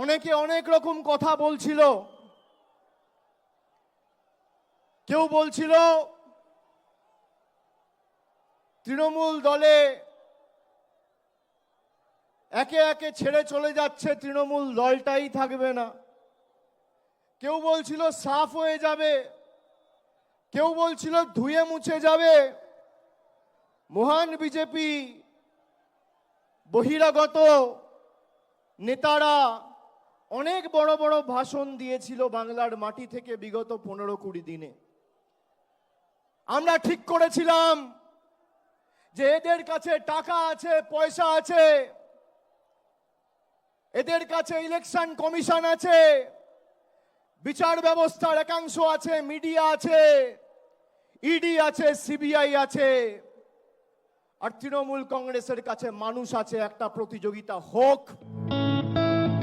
অনেকে অনেক রকম কথা বলছিল। কেউ বলছিল তৃণমূল দলে একে একে ছেড়ে চলে যাচ্ছে, তৃণমূল দলটাই থাকবে না। কেউ বলছিল সাফ হয়ে যাবে, কেউ বলছিল ধুয়ে মুছে যাবে। মহান বিজেপি বহিরাগত নেতারা অনেক বড় বড় ভাষণ দিয়েছিল বাংলার মাটি থেকে বিগত 15-20 দিনে। আমরা ঠিক করেছিলাম যে এদের কাছে টাকা আছে, পয়সা আছে, এদের কাছে ইলেকশন কমিশন আছে, বিচার ব্যবস্থার একাংশ আছে, মিডিয়া আছে, ইডি আছে, সিবিআই আছে, আর তৃণমূল কংগ্রেসের কাছে মানুষ আছে। একটা প্রতিযোগিতা হোক,